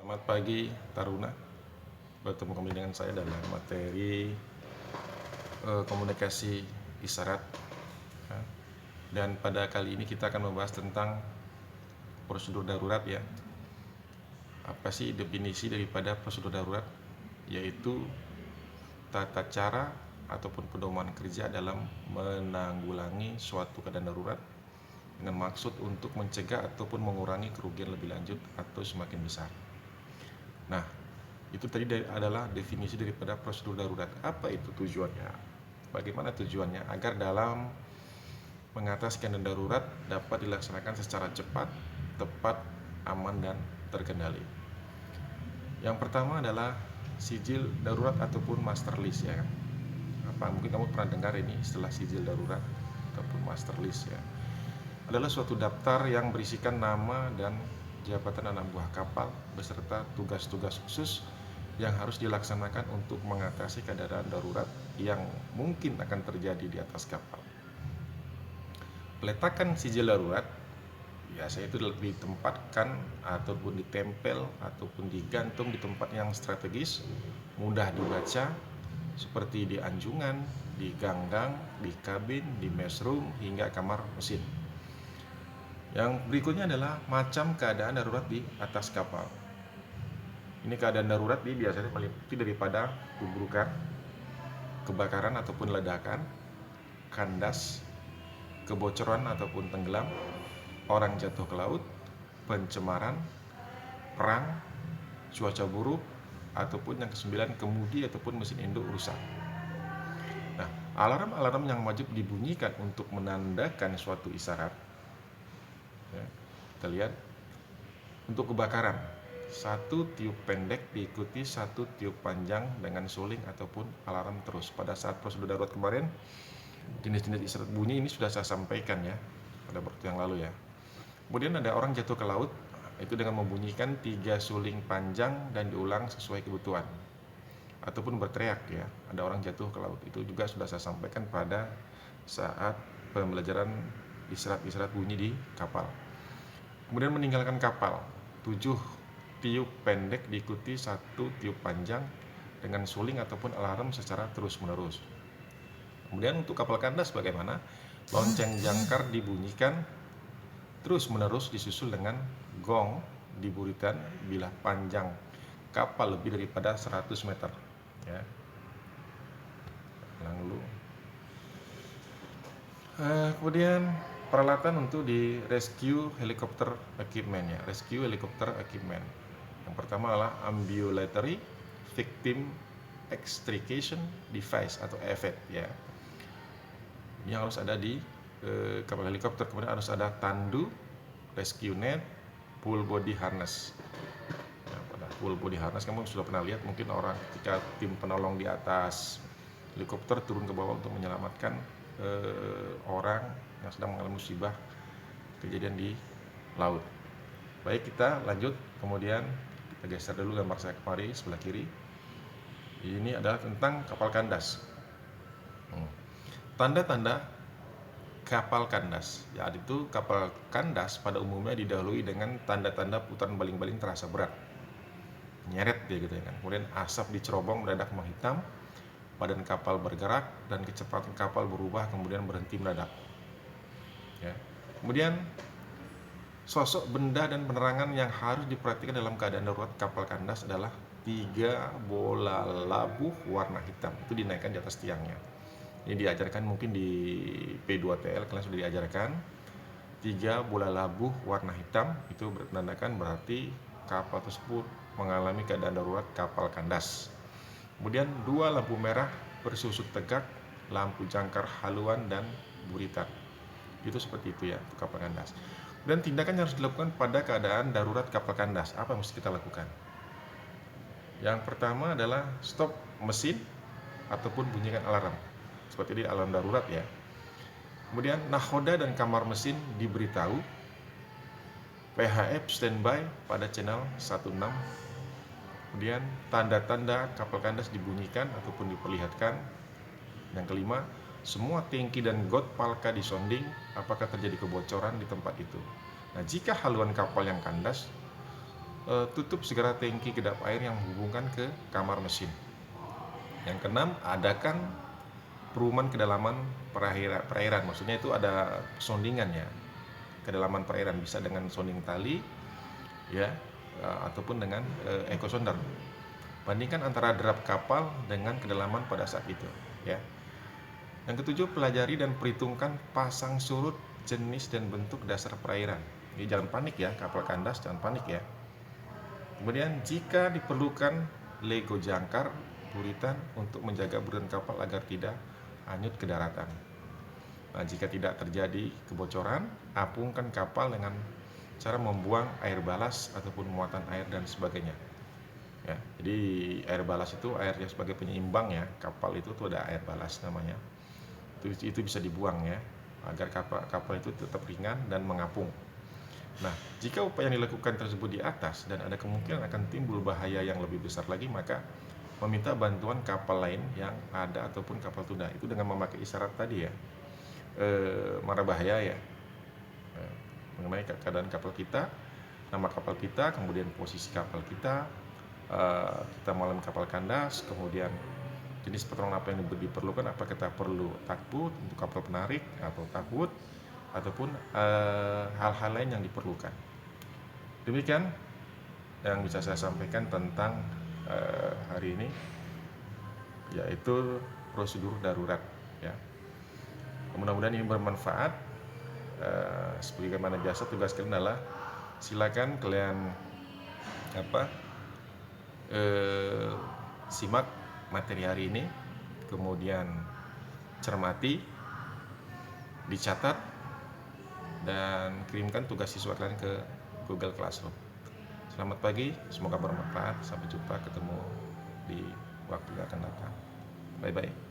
Selamat pagi Taruna, bertemu kembali dengan saya dalam materi komunikasi isyarat. Dan pada kali ini kita akan membahas tentang prosedur darurat ya. Apa sih definisi daripada prosedur darurat? Yaitu tata cara ataupun pedoman kerja dalam menanggulangi suatu keadaan darurat dengan maksud untuk mencegah ataupun mengurangi kerugian lebih lanjut atau semakin besar. Nah, itu tadi adalah definisi daripada prosedur darurat. Apa itu tujuannya? Bagaimana tujuannya? Agar dalam mengatasi keadaan darurat dapat dilaksanakan secara cepat, tepat, aman, dan terkendali. Yang pertama adalah sijil darurat ataupun master list ya. Mungkin kamu pernah dengar ini istilah sijil darurat ataupun master list ya. Adalah suatu daftar yang berisikan nama dan jabatan anak buah kapal beserta tugas-tugas khusus yang harus dilaksanakan untuk mengatasi keadaan darurat yang mungkin akan terjadi di atas kapal. Peletakan sijil darurat biasanya itu ditempatkan ataupun ditempel ataupun digantung di tempat yang strategis, mudah dibaca seperti di anjungan, di ganggang, di kabin, di messroom hingga kamar mesin. Yang berikutnya adalah macam keadaan darurat di atas kapal. Ini keadaan darurat biasanya meliputi daripada tubrukan, kebakaran ataupun ledakan, kandas, kebocoran ataupun tenggelam, orang jatuh ke laut, pencemaran, perang, cuaca buruk, ataupun yang kesembilan kemudi ataupun mesin induk rusak. Nah, alarm-alarm yang wajib dibunyikan untuk menandakan suatu isyarat ya, kita lihat untuk kebakaran, satu tiup pendek diikuti satu tiup panjang dengan suling ataupun alarm terus. Pada saat prosedur darurat kemarin, jenis-jenis isyarat bunyi ini sudah saya sampaikan ya pada waktu yang lalu ya. Kemudian ada orang jatuh ke laut, itu dengan membunyikan 3 suling panjang dan diulang sesuai kebutuhan. Ataupun berteriak ya, ada orang jatuh ke laut, itu juga sudah saya sampaikan pada saat pembelajaran isyarat-isyarat bunyi di kapal. Kemudian meninggalkan kapal, 7 tiup pendek diikuti 1 tiup panjang dengan suling ataupun alarm secara terus-menerus. Kemudian untuk kapal kandas bagaimana? Lonceng jangkar dibunyikan terus-menerus disusul dengan gong di buritan bila panjang kapal lebih daripada 100 meter ya. Lalu kemudian peralatan untuk di rescue helicopter equipment ya, rescue helicopter equipment. Yang pertama adalah ambulatory victim extrication device atau EVED ya. Ini harus ada di kapal helikopter. Kemudian harus ada tandu, rescue net, full body harness. Ya, pada full body harness kamu sudah pernah lihat mungkin orang ketika tim penolong di atas helikopter turun ke bawah untuk menyelamatkan orang yang sedang mengalami musibah kejadian di laut. Baik, kita lanjut. Kemudian kita geser dulu gambar saya kemari sebelah kiri. Ini adalah tentang kapal kandas. Tanda-tanda kapal kandas. Ya, itu kapal kandas pada umumnya didahului dengan tanda-tanda putaran baling-baling terasa berat, nyeret dia gitu ya kan. Kemudian asap di cerobong mendadak menghitam, badan kapal bergerak dan kecepatan kapal berubah kemudian berhenti mendadak. Ya. Kemudian sosok benda dan penerangan yang harus diperhatikan dalam keadaan darurat kapal kandas adalah 3 bola labuh warna hitam. Itu dinaikkan di atas tiangnya. Ini diajarkan mungkin di P2TL kalian sudah diajarkan. 3 bola labuh warna hitam itu menandakan berarti kapal tersebut mengalami keadaan darurat kapal kandas. Kemudian 2 lampu merah bersusut tegak, lampu jangkar haluan dan buritan. Itu seperti itu ya untuk kapal kandas. Dan tindakan yang harus dilakukan pada keadaan darurat kapal kandas. Apa yang mesti kita lakukan? Yang pertama adalah stop mesin ataupun bunyikan alarm. Seperti ini alarm darurat ya. Kemudian nahoda dan kamar mesin diberitahu. PHF standby pada channel 16. Kemudian tanda-tanda kapal kandas dibunyikan ataupun diperlihatkan. Yang kelima, semua tangki dan got palka disonding apakah terjadi kebocoran di tempat itu. Nah, jika haluan kapal yang kandas tutup segala tangki kedap air yang menghubungkan ke kamar mesin. Yang keenam, adakan perumahan kedalaman perairan. Maksudnya itu ada sondingan ya, kedalaman perairan, bisa dengan sounding tali ya, ataupun dengan echo sounder. Bandingkan antara derap kapal dengan kedalaman pada saat itu ya. Yang ketujuh, pelajari dan perhitungkan pasang surut, jenis dan bentuk dasar perairan. Jadi jangan panik ya, kapal kandas jangan panik ya. Kemudian jika diperlukan, lego jangkar buritan untuk menjaga buritan kapal agar tidak hanyut ke daratan. Nah, jika tidak terjadi kebocoran, apungkan kapal dengan cara membuang air balas ataupun muatan air dan sebagainya. Ya, jadi air balas itu air yang sebagai penyeimbang ya, kapal itu tuh ada air balas namanya. Itu bisa dibuang ya, agar kapal itu tetap ringan dan mengapung. Nah, jika upaya yang dilakukan tersebut di atas dan ada kemungkinan akan timbul bahaya yang lebih besar lagi, maka meminta bantuan kapal lain yang ada ataupun kapal tunda. Itu dengan memakai isyarat tadi ya, marah bahaya ya, mengenai keadaan kapal kita, nama kapal kita, kemudian posisi kapal kita, kita mengalami kapal kandas, kemudian jenis pertolongan apa yang diperlukan, apa kita perlu takbut untuk kapal penarik atau takbut, ataupun hal-hal lain yang diperlukan. Demikian yang bisa saya sampaikan tentang hari ini, yaitu prosedur darurat ya. Mudah-mudahan ini bermanfaat. Sebagaimana biasa, tugas kalian adalah silakan kalian simak materi hari ini, kemudian cermati, dicatat, dan kirimkan tugas siswa kalian ke Google Classroom. Selamat pagi, semoga bermanfaat. Sampai jumpa, ketemu di waktu yang akan datang. Bye-bye.